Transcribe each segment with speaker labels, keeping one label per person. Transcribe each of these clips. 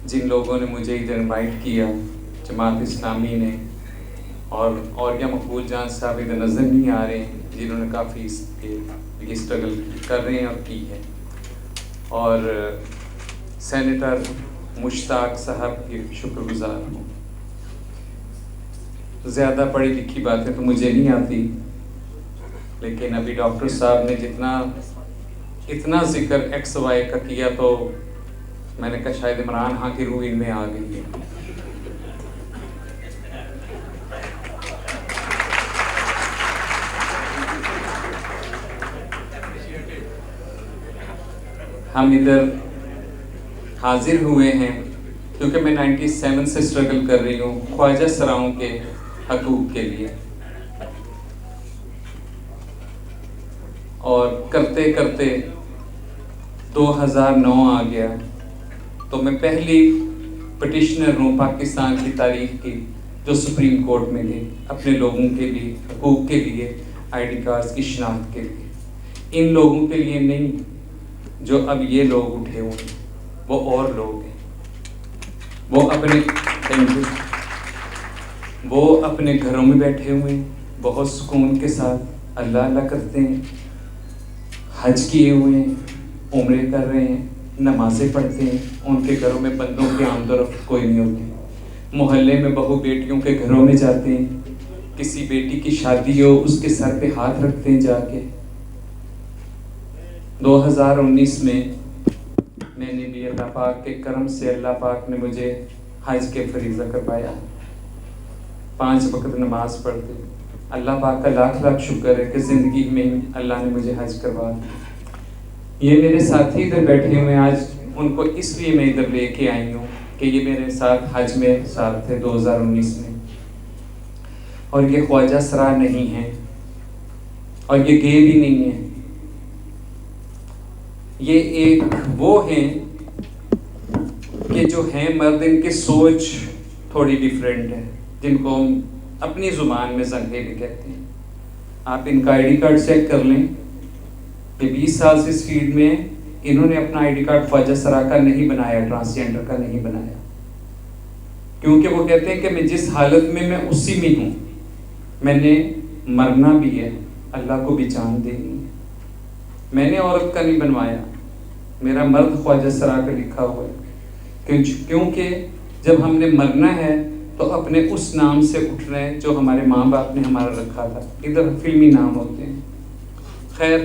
Speaker 1: جن لوگوں نے مجھے ادھر انوائٹ کیا، جماعت اسلامی نے، اور کیا مقبول جان صاحب ادھر نظر نہیں آ رہے ہیں، جنہوں نے کافی اس کے لیے اسٹرگل کر رہے ہیں اور کی ہے، اور سینیٹر مشتاق صاحب کی شکر گزار ہوں۔ زیادہ پڑھی لکھی باتیں تو مجھے نہیں آتی، لیکن ابھی ڈاکٹر صاحب نے اتنا ذکر ایکس وائی کا کیا تو میں نے کہا شاید عمران ہاں کی روح ان میں آ گئی ہے۔ ہم ادھر حاضر ہوئے ہیں کیونکہ میں 97 سے اسٹرگل کر رہی ہوں خواجہ سراؤں کے حقوق کے لیے، اور کرتے کرتے 2009 آ گیا تو میں پہلی پٹیشنر ہوں پاکستان کی تاریخ کی جو سپریم کورٹ میں گئی اپنے لوگوں کے لیے، حقوق کے لیے، آئی ڈی کارڈز کی شناخت کے لیے۔ ان لوگوں کے لیے نہیں جو اب یہ لوگ اٹھے ہوئے ہیں، وہ اور لوگ ہیں، وہ اپنے گھروں میں بیٹھے ہوئے ہیں، بہت سکون کے ساتھ اللہ اللہ کرتے ہیں، حج کیے ہوئے ہیں، عمرے کر رہے ہیں، نمازیں پڑھتے ہیں، ان کے گھروں میں بندوں کے آمد و رفت کوئی نہیں ہوتی، محلے میں بہو بیٹیوں کے گھروں میں جاتے ہیں، کسی بیٹی کی شادی ہو اس کے سر پہ ہاتھ رکھتے ہیں جا کے۔ 2019 میں نے بھی اللہ پاک کے کرم سے اللہ پاک نے مجھے حج کے فریضہ کروایا، 5 وقت نماز پڑھتے، اللہ پاک کا لاکھ لاکھ شکر ہے کہ زندگی میں اللہ نے مجھے حج کروا دیا۔ یہ میرے ساتھی ادھر بیٹھے ہوئے ہیں، آج ان کو اس لیے میں ادھر لے کے آئی ہوں کہ یہ میرے ساتھ حج میں ساتھ تھے 2019 میں، اور یہ خواجہ سرا نہیں ہیں اور یہ گئے بھی نہیں ہیں، یہ ایک وہ ہیں کہ جو ہیں مرد، ان کی سوچ تھوڑی ڈیفرنٹ ہے، جن کو ہم اپنی زبان میں زنگے بھی کہتے ہیں۔ آپ ان کا آئی ڈی کارڈ چیک کر لیں کہ 20 سال سے اس فیلڈ میں انہوں نے اپنا آئی ڈی کارڈ خواجہ سرا کا نہیں بنایا، ٹرانسجینڈر کا نہیں بنایا، کیونکہ وہ کہتے ہیں کہ میں جس حالت میں اسی میں ہوں، میں نے مرنا بھی ہے، اللہ کو بھی جان دینی ہے۔ میں نے عورت کا نہیں بنوایا، میرا مرد خواجہ سرا کا لکھا ہوا ہے، کیونکہ جب ہم نے مرنا ہے تو اپنے اس نام سے اٹھ رہے ہیں جو ہمارے ماں باپ نے ہمارا رکھا تھا، ادھر فلمی نام ہوتے ہیں۔ خیر،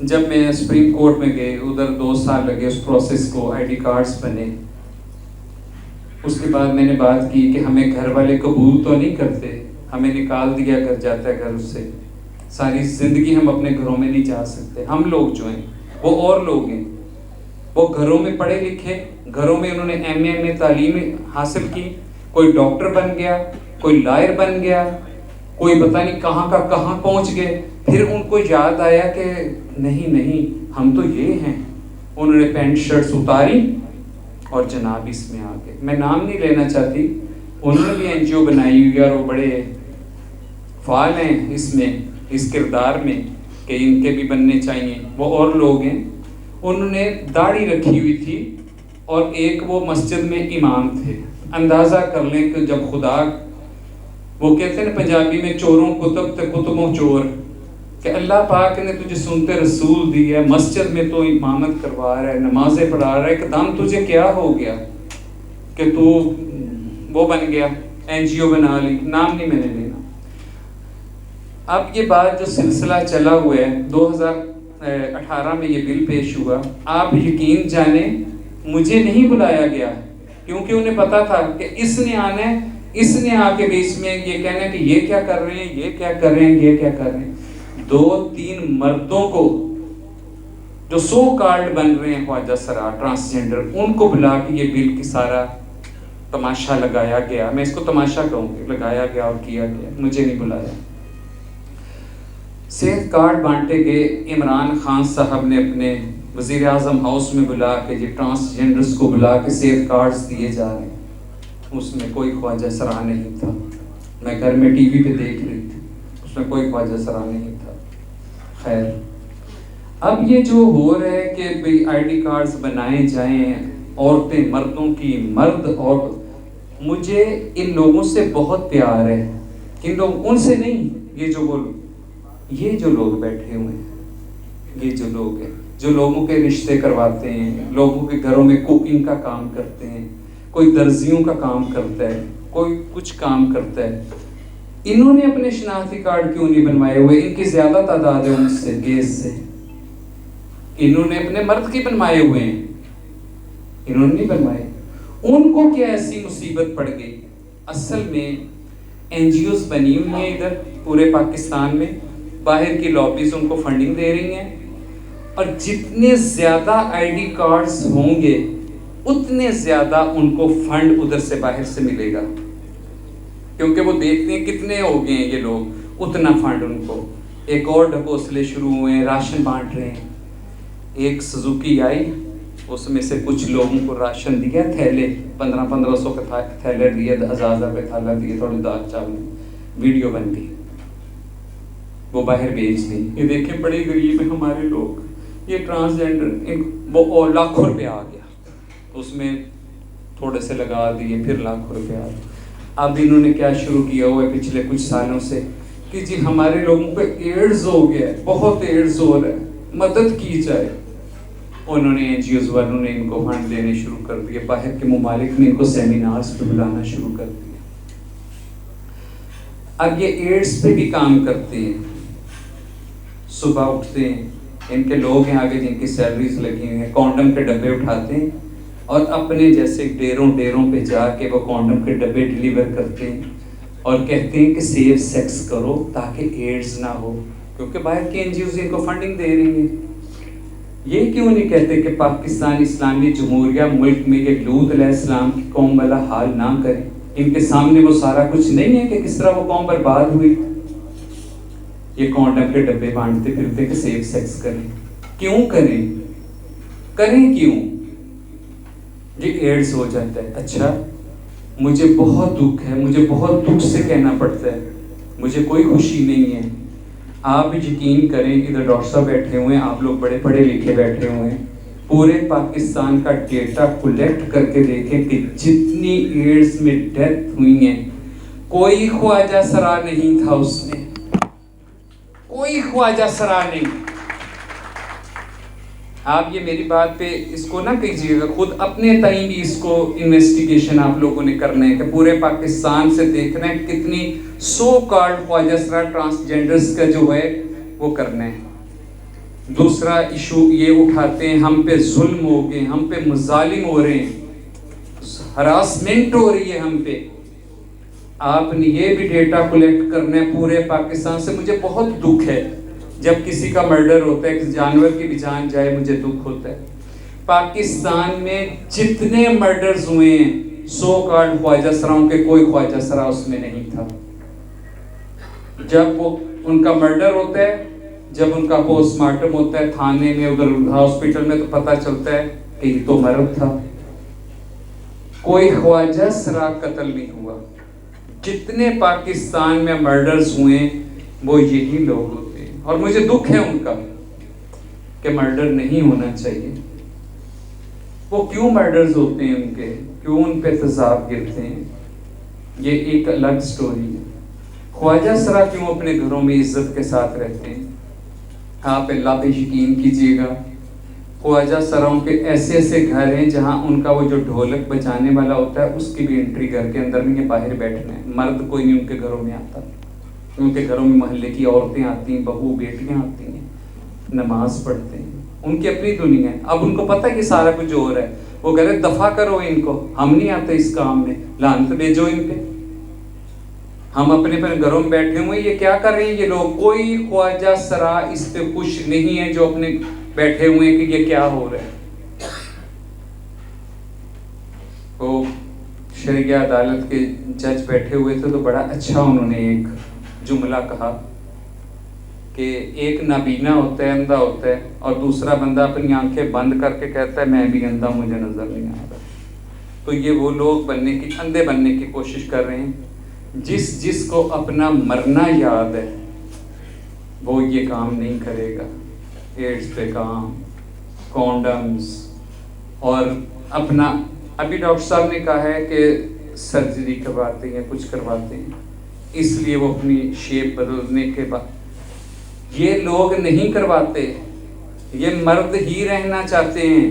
Speaker 1: جب میں سپریم کورٹ میں گئے، ادھر 2 سال لگے اس پروسیس کو، آئی ڈی کارڈز بنے، اس کے بعد میں نے بات کی کہ ہمیں گھر والے قبول تو نہیں کرتے، ہمیں نکال دیا کر جاتا ہے گھر سے، ساری زندگی ہم اپنے گھروں میں نہیں جا سکتے۔ ہم لوگ جو ہیں وہ اور لوگ ہیں، وہ گھروں میں پڑھے لکھے، گھروں میں انہوں نے ایم اے تعلیم حاصل کی، کوئی ڈاکٹر بن گیا، کوئی لائر بن گیا، کوئی پتہ نہیں کہاں کا کہاں پہنچ گئے، پھر ان کو یاد آیا کہ نہیں ہم تو یہ ہیں، انہوں نے پینٹ شرٹس اتاری اور جناب اس میں آ گئے۔ میں نام نہیں لینا چاہتی، انہوں نے بھی این جی او بنائی ہوئی ہے اور وہ بڑے فعال ہیں اس کردار میں کہ ان کے بھی بننے چاہیے، وہ اور لوگ ہیں۔ انہوں نے داڑھی رکھی ہوئی تھی اور ایک وہ مسجد میں امام تھے، اندازہ کر لیں کہ جب خدا، وہ کہتے ہیں پنجابی میں چوروں کتب تے کتبوں چور، کہ اللہ پاک نے تجھے سنتے رسول دی ہے، مسجد میں تو امامت کروا رہا ہے، نمازیں پڑھا رہا ہے، ایک دم تجھے کیا ہو گیا کہ تو وہ بن گیا، این جی او بنا لی، نام نہیں میں نے لینا۔ اب یہ بات جو سلسلہ چلا ہوا ہے، 2018 میں یہ بل پیش ہوا، آپ یقین جانیں مجھے نہیں بلایا گیا، کیونکہ انہیں پتا تھا کہ اس نے آنا ہے، اس نے آ کے بیچ میں یہ کہنا ہے کہ یہ کیا کر رہے ہیں، یہ کیا کر رہے ہیں، یہ کیا کر رہے ہیں۔ 2-3 مردوں کو جو سو کارڈ بن رہے ہیں خواجہ سرا ٹرانسجینڈر، ان کو بلا کے یہ بل کی سارا تماشا لگایا گیا، میں اس کو تماشا کہوں گی، لگایا گیا اور کیا گیا، مجھے نہیں بلایا۔ صحت کارڈ بانٹے گئے، عمران خان صاحب نے اپنے وزیر اعظم ہاؤس میں بلا کے یہ ٹرانسجینڈرز کو بلا کے صحت کارڈز دیے جا رہے ہیں، اس میں کوئی خواجہ سرا نہیں تھا، میں گھر میں ٹی وی پہ دیکھ رہی تھی، اس میں کوئی خواجہ سرا نہیں تھا۔ خیر، اب یہ جو ہو رہا ہے کہ بھئی آئی ڈی کارڈز بنائے جائیں، عورتیں مردوں کی، مرد اور مجھے ان لوگوں سے بہت پیار ہے. ان لوگ ان سے نہیں، یہ جو لوگ بیٹھے ہوئے ہیں، یہ جو لوگ ہیں جو لوگوں کے رشتے کرواتے ہیں، لوگوں کے گھروں میں کوکنگ کا کام کرتے ہیں، کوئی درزیوں کا کام کرتا ہے، کوئی کچھ کام کرتا ہے، انہوں نے اپنے شناختی کارڈ کیوں نہیں بنوائے ہوئے؟ ان کی زیادہ تعداد ہے ان سے، گیس سے. انہوں نے اپنے مرد کی بنوائے ہوئے ہیں، انہوں نے نہیں بنوائے. ان کو کیا ایسی مصیبت پڑ گئی؟ اصل میں این جی اوز بنی ہوئی ہیں ادھر پورے پاکستان میں، باہر کی لابیز ان کو فنڈنگ دے رہی ہیں، اور جتنے زیادہ آئی ڈی کارڈز ہوں گے اتنے زیادہ ان کو فنڈ ادھر سے باہر سے ملے گا، کیونکہ وہ دیکھتے ہیں کتنے ہو گئے ہیں یہ لوگ، اتنا فنڈ ان کو. ایک اور ڈھکوسلے شروع ہوئے ہیں، راشن بانٹ رہے ہیں. ایک سزوکی آئی، اس میں سے کچھ لوگوں کو راشن دیا، تھیلے 1500 کا تھیلے دیے، 1000 کا تھیلا دیے، تھوڑی دال چاول، ویڈیو بن گئی، وہ باہر بھیج دی. یہ دیکھیں بڑے غریب ہیں ہمارے لوگ، یہ ٹرانسجینڈر، وہ لاکھوں روپیہ آ گیا اس میں، تھوڑے سے لگا دیے، پھر لاکھوں روپیہ آ گیا. اب انہوں نے کیا شروع کیا ہوا ہے پچھلے کچھ سالوں سے کہ جی ہمارے لوگوں پہ ایڈز ہو گیا ہے، بہت ایڈز ہو رہا ہے، مدد کی جائے. انہوں نے این جی اوز والوں نے ان کو فنڈ دینے شروع کر دیے، باہر کے ممالک میں ان کو سیمینارز پہ بلانا شروع کر دیا. اب یہ ایڈز پہ بھی کام کرتے ہیں، صبح اٹھتے ہیں، ان کے لوگ ہیں آگے جن کی سیلریز لگی ہوئی ہیں، کانڈم کے ڈبے اٹھاتے ہیں اور اپنے جیسے ڈیروں پہ جا کے وہ کانڈم کے ڈبے ڈیلیور کرتے ہیں اور کہتے ہیں کہ سیف سیکس کرو تاکہ ایڈز نہ ہو، کیونکہ باہر کی این جی اوز ان کو فنڈنگ دے رہی ہیں. یہ کیوں نہیں کہتے کہ پاکستان اسلامی جمہوریہ ملک میں یہ لوط علیہ السلام کی قوم والا حال نہ کرے؟ ان کے سامنے وہ سارا کچھ نہیں ہے کہ کس طرح وہ قوم برباد ہوئی. یہ کانڈم کے ڈبے بانٹتے پھرتے کہ سیف سیکس کریں. کیوں کریں کیوں؟ یہ ایڈز ہو جاتا ہے. اچھا مجھے بہت دکھ ہے، مجھے بہت دکھ سے کہنا پڑتا ہے، مجھے کوئی خوشی نہیں ہے. آپ یقین کریں، ادھر ڈاکٹر صاحب بیٹھے ہوئے ہیں، آپ لوگ بڑے پڑھے لکھے بیٹھے ہوئے ہیں، پورے پاکستان کا ڈیٹا کلیکٹ کر کے دیکھیں کہ جتنی ایڈز میں ڈیتھ ہوئی ہیں کوئی خواجہ سرا نہیں تھا اس میں، کوئی خواجہ سرا نہیں. آپ یہ میری بات پہ اس کو نہ کیجیے گا، خود اپنے تئیں بھی اس کو انویسٹیگیشن آپ لوگوں نے کرنا ہے کہ پورے پاکستان سے دیکھنا ہے کتنی سو کالڈ خواجہ سرا ٹرانسجینڈرز کا جو ہے وہ کرنا ہے. دوسرا ایشو یہ اٹھاتے ہیں ہم پہ ظلم ہو گئے، ہم پہ مظالم ہو رہے ہیں، ہراسمنٹ ہو رہی ہے ہم پہ. آپ نے یہ بھی ڈیٹا کلیکٹ کرنا ہے پورے پاکستان سے. مجھے بہت دکھ ہے جب کسی کا مرڈر ہوتا ہے، کسی جانور کی بھی جان جائے، مجھے دکھ ہوتا ہے. پاکستان میں جتنے مرڈرز ہوئے ہیں سو کالڈ خواجہ سراؤں کے، کوئی خواجہ سرا اس میں نہیں تھا. جب وہ ان کا مرڈر ہوتا ہے، جب ان کا پوسٹ مارٹم ہوتا ہے تھانے میں، ادھر ہاسپٹل میں، تو پتہ چلتا ہے کہ یہ تو مرد تھا. کوئی خواجہ سرا قتل نہیں ہوا. جتنے پاکستان میں مرڈرز ہوئے وہ یہی لوگ ہوتے ہیں، اور مجھے دکھ ہے ان کا کہ مرڈر نہیں ہونا چاہیے. وہ کیوں مرڈرز ہوتے ہیں ان کے، کیوں ان پہ تیزاب گرتے ہیں، یہ ایک الگ سٹوری ہے. خواجہ سرا کیوں اپنے گھروں میں عزت کے ساتھ رہتے ہیں؟ آپ اللہ پہ یقین کیجئے گا، خواجہ سراؤں کے ایسے ایسے گھر ہیں جہاں ان کا وہ جو ڈھولک بجانے والا ہوتا ہے اس کی بھی انٹری گھر کے اندر نہیں ہے، باہر بیٹھنا ہے. مرد کوئی نہیں ان کے گھروں میں آتا، ان کے گھروں میں محلے کی عورتیں آتی ہیں، بہو بیٹیاں آتی ہیں، نماز پڑھتے ہیں، ان کی اپنی دنیا ہے. اب ان کو پتہ ہے کہ سارا کچھ ہو رہا ہے، وہ کہہ رہے دفع کرو ان کو، ہم نہیں آتے اس کام میں، لعنت بھیجو ان پہ. ہم اپنے پر گھروں میں بیٹھے ہوئے، یہ کیا کر رہے ہیں یہ لوگ؟ کوئی خواجہ سرا اس پہ خوش نہیں ہے جو اپنے بیٹھے ہوئے ہیں کہ یہ کیا ہو رہا ہے. وہ شرعیہ عدالت کے جج بیٹھے ہوئے تھے تو بڑا اچھا انہوں نے ایک جملہ کہا کہ ایک نابینا ہوتا ہے، اندھا ہوتا ہے، اور دوسرا بندہ اپنی آنکھیں بند کر کے کہتا ہے میں بھی اندھا، مجھے نظر نہیں آ رہا. تو یہ وہ لوگ اندھے بننے کی کوشش کر رہے ہیں. جس کو اپنا مرنا یاد ہے وہ یہ کام نہیں کرے گا. ایڈز پہ کام، کونڈمز اور اپنا ابھی ڈاکٹر صاحب نے کہا ہے کہ سرجری کرواتے ہیں کچھ کرواتے ہیں اس لیے وہ اپنی شیپ بدلنے کے بعد، یہ لوگ نہیں کرواتے، یہ مرد ہی رہنا چاہتے ہیں،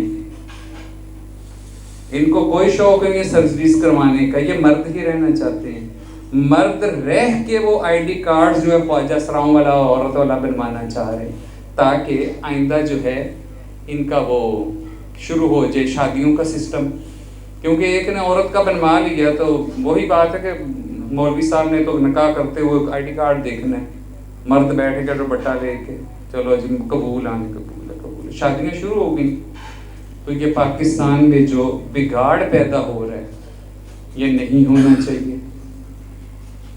Speaker 1: ان کو کوئی شوق نہیں ہے سرجریز کروانے کا، یہ مرد ہی رہنا چاہتے ہیں۔ مرد رہ کے وہ آئی ڈی کارڈ جو ہے خواجہ سراؤں والا عورت والا بنوانا چاہ رہے ہیں تاکہ آئندہ جو ہے ان کا وہ شروع ہو جائے شادیوں کا سسٹم، کیونکہ ایک نے عورت کا بنوا لیا تو وہی بات ہے کہ مولوی صاحب نے تو نکاح کرتے ہوئے آئی ڈی کارڈ دیکھنا ہے، مرد بیٹھ کے دوپٹہ لے کے چلو جی قبول آنے قبول ہے قبول ہے، شادیاں شروع ہو گئی۔ تو یہ پاکستان میں جو بگاڑ پیدا ہو رہا ہے یہ نہیں ہونا چاہیے۔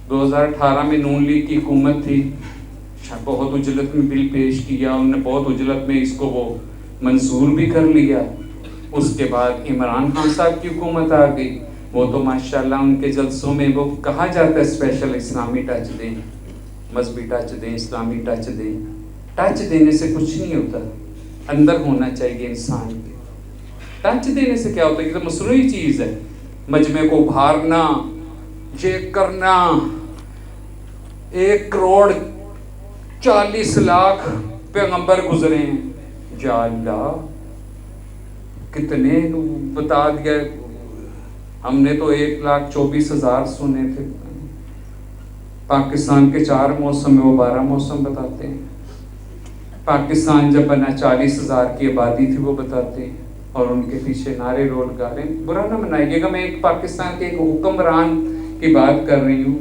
Speaker 1: 2018 میں نون لیگ کی حکومت تھی، بہت اجلت میں بل پیش کیا، انہوں نے بہت اجلت میں اس کو وہ منظور بھی کر لیا۔ اس کے بعد عمران خان صاحب کی حکومت آ گئی، وہ تو ماشاءاللہ ان کے جلسوں میں وہ کہا جاتا ہے اسپیشل اسلامی ٹچ دیں، مذہبی ٹچ دیں، اسلامی ٹچ دیں۔ ٹچ دینے سے کچھ نہیں ہوتا، اندر ہونا چاہیے انسان کے۔ ٹچ دینے سے کیا ہوتا ہے؟ یہ تو مصنوعی چیز ہے، مجمع کو بھارنا، یہ کرنا، 1,40,00,000 پیغمبر گزرے ہیں، یا اللہ کتنے بتا دیا، ہم نے تو 1,24,000 سنے تھے۔ پاکستان کے 4 موسم میں وہ 12 موسم بتاتے ہیں۔ پاکستان جب بنا 40,000 کی آبادی تھی وہ بتاتے ہیں، اور ان کے پیچھے نعرے رول گا رہے ہیں۔ برا نہ منائیے گا، میں ایک پاکستان کے ایک حکمران کی بات کر رہی ہوں،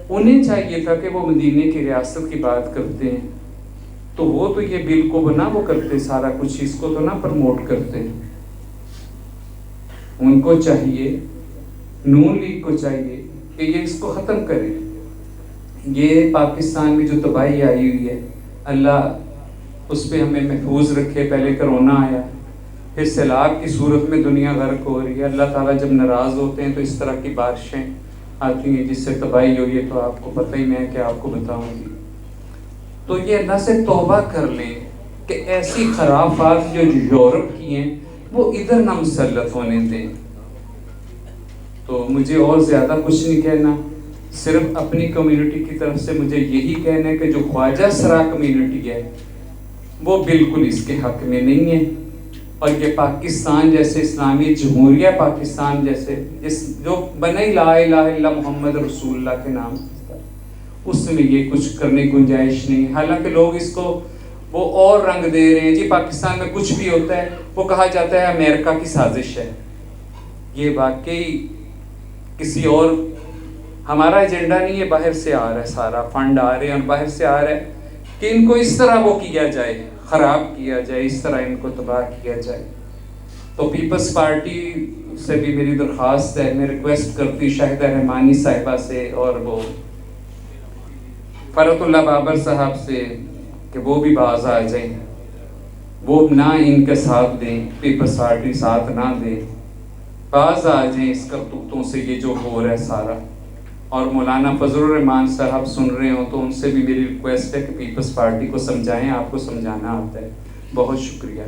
Speaker 1: انہیں چاہیے تھا کہ وہ مدینے کی ریاست کی بات کرتے ہیں تو وہ تو یہ بل کو بنا وہ کرتے، سارا کچھ اس کو تو نہ پرموٹ کرتے۔ ان کو چاہیے، نون لیگ کو چاہیے کہ یہ اس کو ختم کرے۔ یہ پاکستان میں جو تباہی آئی ہوئی ہے، اللہ اس پہ ہمیں محفوظ رکھے۔ پہلے کرونا آیا، پھر سیلاب کی صورت میں دنیا غرق ہو رہی ہے۔ اللہ تعالیٰ جب ناراض ہوتے ہیں تو اس طرح کی بارشیں آتی ہیں جس سے تباہی ہوئی ہے، تو آپ کو پتہ ہی میں کہ آپ کو بتاؤں گی۔ تو یہ اللہ سے توبہ کر لیں کہ ایسی خرافات جو یورپ کی ہیں وہ ادھر نہ مسلط ہونے دیں۔ تو مجھے اور زیادہ کچھ نہیں کہنا، صرف اپنی کمیونٹی کی طرف سے مجھے یہی کہنا ہے کہ جو خواجہ سرا کمیونٹی ہے وہ بالکل اس کے حق میں نہیں ہے، اور یہ پاکستان جیسے اسلامی جمہوریہ پاکستان جیسے جو بنے لا الہ الا محمد رسول اللہ کے نام، اس میں یہ کچھ کرنے کی گنجائش نہیں۔ حالانکہ لوگ اس کو وہ اور رنگ دے رہے ہیں، جی پاکستان میں کچھ بھی ہوتا ہے وہ کہا جاتا ہے امریکہ کی سازش ہے۔ یہ واقعی کسی اور ہمارا ایجنڈا نہیں ہے، باہر سے آ رہا ہے، سارا فنڈ آ رہے ہیں اور باہر سے آ رہا ہے کہ ان کو اس طرح وہ کیا جائے، خراب کیا جائے، اس طرح ان کو تباہ کیا جائے۔ تو پیپلز پارٹی سے بھی میری درخواست ہے، میں ریکویسٹ کرتی شاہدہ رحمانی صاحبہ سے اور وہ فرحت اللہ بابر صاحب سے کہ وہ بھی باز آ جائیں، وہ نہ ان کے ساتھ دیں، پیپلز پارٹی ساتھ نہ دیں، باز آ جائیں اس کرتوتوں سے یہ جو ہو رہا ہے سارا۔ اور مولانا فضل الرحمان صاحب سن رہے ہوں تو ان سے بھی میری ریکویسٹ ہے کہ پیپلز پارٹی کو سمجھائیں، آپ کو سمجھانا آتا ہے۔ بہت شکریہ۔